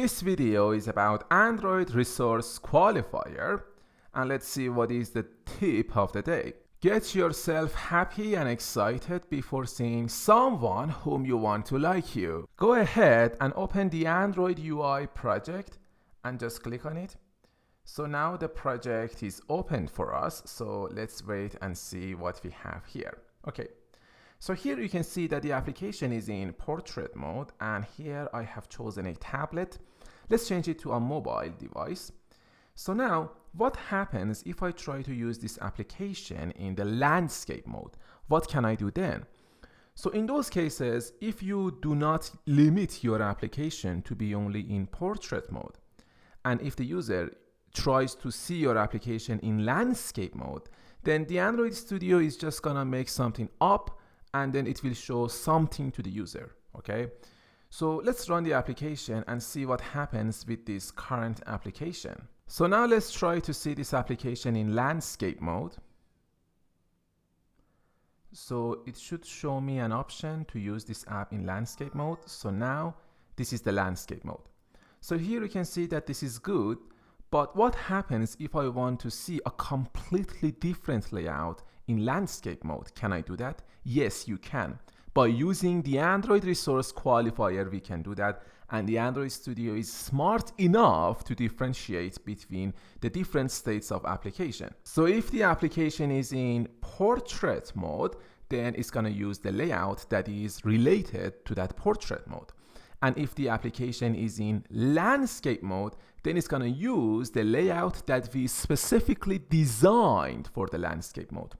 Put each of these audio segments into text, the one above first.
This video is about Android Resource Qualifier, and let's see what is the tip of the day. Get yourself happy and excited before seeing someone whom you want to like you. Go ahead and open the Android UI project and just click on it. So now the project is open for us, so let's wait and see what we have here. Okay. So here you can see that the application is in portrait mode, and here I have chosen a tablet. Let's change it to a mobile device. So now what happens if I try to use this application in the landscape mode? What can I do then? So in those cases, if you do not limit your application to be only in portrait mode, and if the user tries to see your application in landscape mode, then the Android Studio is just gonna make something up and then it will show something to the user, okay? So let's run the application and see what happens with this current application. So now let's try to see this application in landscape mode. So it should show me an option to use this app in landscape mode. So now this is the landscape mode. So here you can see that this is good, but what happens if I want to see a completely different layout in landscape mode? Can I do that? Yes, you can. By using the Android Resource Qualifier, we can do that, and the Android Studio is smart enough to differentiate between the different states of application. So if the application is in portrait mode, then it's going to use the layout that is related to that portrait mode. And if the application is in landscape mode, then it's going to use the layout that we specifically designed for the landscape mode.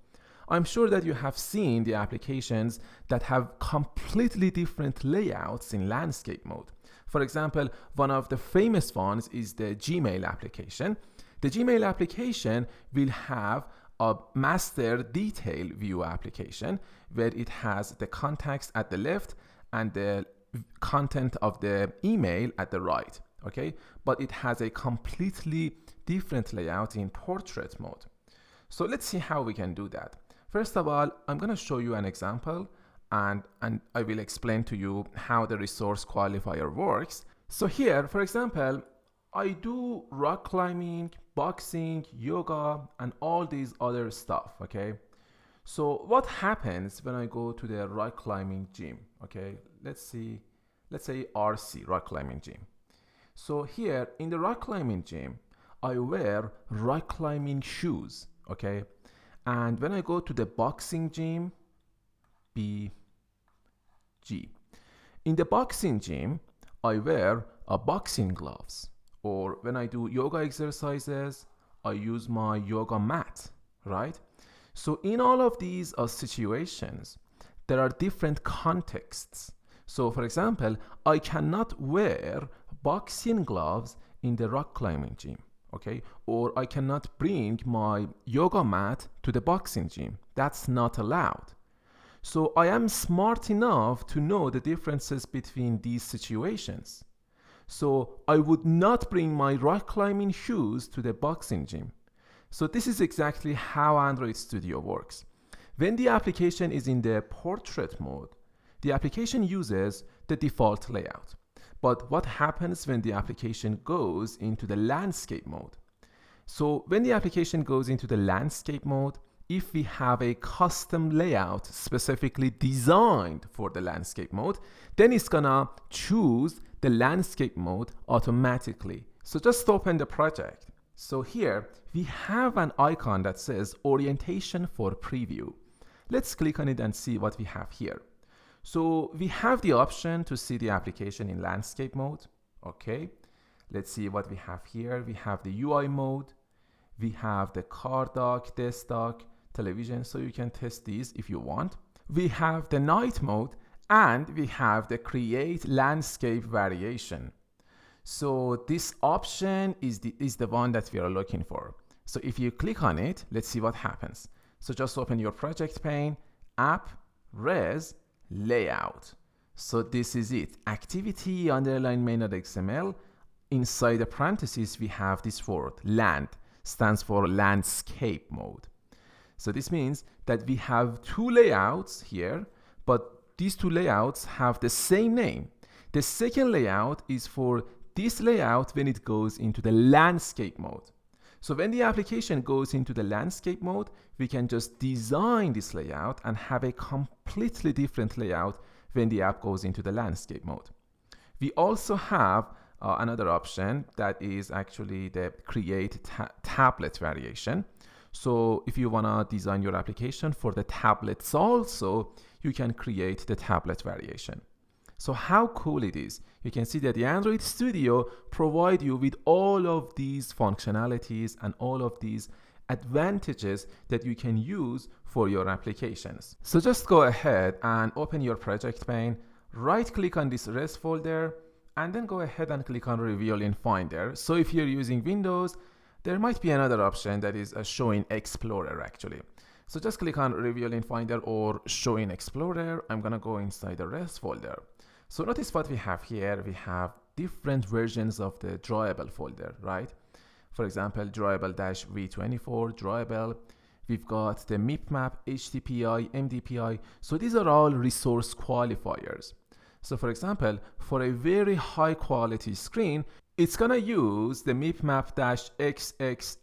I'm sure that you have seen the applications that have completely different layouts in landscape mode. For example, one of the famous ones is the Gmail application. The Gmail application will have a master detail view application where it has the contacts at the left and the content of the email at the right, okay? But it has a completely different layout in portrait mode. So let's see how we can do that. First of all, I'm going to show you an example and I will explain to you how the resource qualifier works. So here, for example, I do rock climbing, boxing, yoga, and all these other stuff, okay? So what happens when I go to the rock climbing gym, okay? Let's say RC, rock climbing gym. So here in the rock climbing gym, I wear rock climbing shoes, okay? And when I go to the boxing gym, BG. In the boxing gym, I wear a boxing gloves. Or when I do yoga exercises, I use my yoga mat, right? So in all of these situations, there are different contexts. So for example, I cannot wear boxing gloves in the rock climbing gym. Okay, or I cannot bring my yoga mat to the boxing gym. That's not allowed. So I am smart enough to know the differences between these situations. So I would not bring my rock climbing shoes to the boxing gym. So this is exactly how Android Studio works. When the application is in the portrait mode, the application uses the default layout. But what happens when the application goes into the landscape mode? So when the application goes into the landscape mode, if we have a custom layout specifically designed for the landscape mode, then it's gonna choose the landscape mode automatically. So just open the project. So here we have an icon that says orientation for preview. Let's click on it and see what we have here. So we have the option to see the application in landscape mode. Okay, let's see what we have here. We have the UI mode. We have the car dock, desk dock, television. So you can test these if you want. We have the night mode and we have the create landscape variation. So this option is the one that we are looking for. So if you click on it, let's see what happens. So just open your project pane, app, res, layout. So this is it. Activity underline main.xml. Inside the parentheses, we have this word land, stands for landscape mode. So this means that we have two layouts here, but these two layouts have the same name. The second layout is for this layout when it goes into the landscape mode. So when the application goes into the landscape mode, we can just design this layout and have a completely different layout when the app goes into the landscape mode. We also have another option that is actually the create tablet variation. So if you want to design your application for the tablets also, you can create the tablet variation. So how cool it is. You can see that the Android Studio provide you with all of these functionalities and all of these advantages that you can use for your applications. So just go ahead and open your project pane, right click on this res folder, and then go ahead and click on Reveal in Finder. So if you're using Windows, there might be another option that is Show in Explorer actually. So just click on Reveal in Finder or Show in Explorer. I'm gonna go inside the res folder. So notice what we have here. We have different versions of the drawable folder, right? For example, drawable-v24, drawable. We've got the MIPMAP, HDPI, MDPI. So these are all resource qualifiers. So for example, for a very high quality screen, it's gonna use the MIPMAP-XXX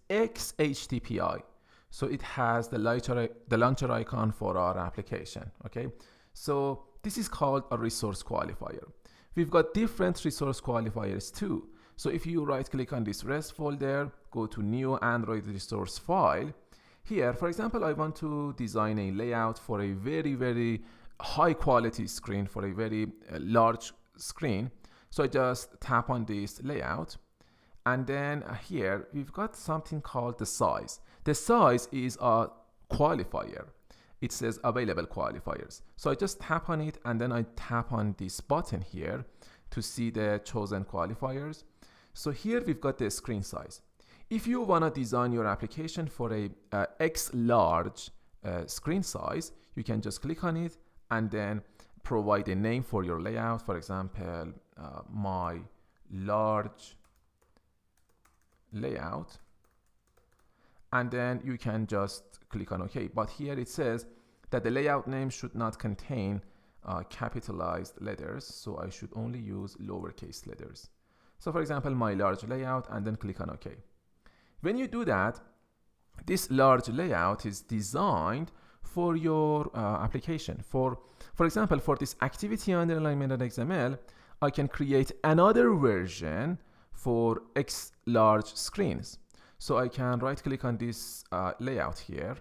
HDPI. So it has the launcher icon for our application, okay? So this is called a resource qualifier. We've got different resource qualifiers too. So if you right click on this res folder, go to new Android resource file. Here, for example, I want to design a layout for a very high quality screen, for a very large screen. So I just tap on this layout. And then here we've got something called the size. The size is a qualifier. It says available qualifiers. So I just tap on it and then I tap on this button here to see the chosen qualifiers. So here we've got the screen size. If you want to design your application for a X large screen size, you can just click on it and then provide a name for your layout. For example, my large layout. And then you can just click on OK. But here it says that the layout name should not contain capitalized letters. So I should only use lowercase letters. So for example, my large layout, and then click on OK. When you do that, this large layout is designed for your application. For example, for this activity underline main.xml, I can create another version for X large screens. So I can right click on this layout here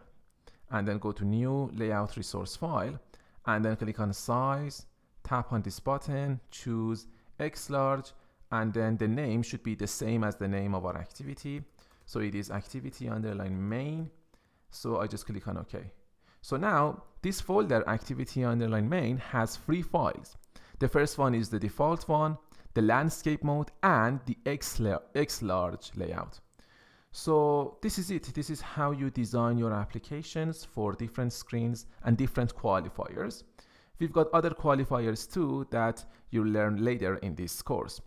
and then go to new layout resource file and then click on size, tap on this button, choose X large, and then the name should be the same as the name of our activity. So it is activity underline main. So I just click on OK. So now this folder activity underline main has 3 files. The first one is the default one, the landscape mode, and the X large layout. So this is it. This is how you design your applications for different screens and different qualifiers. We've got other qualifiers too that you'll learn later in this course.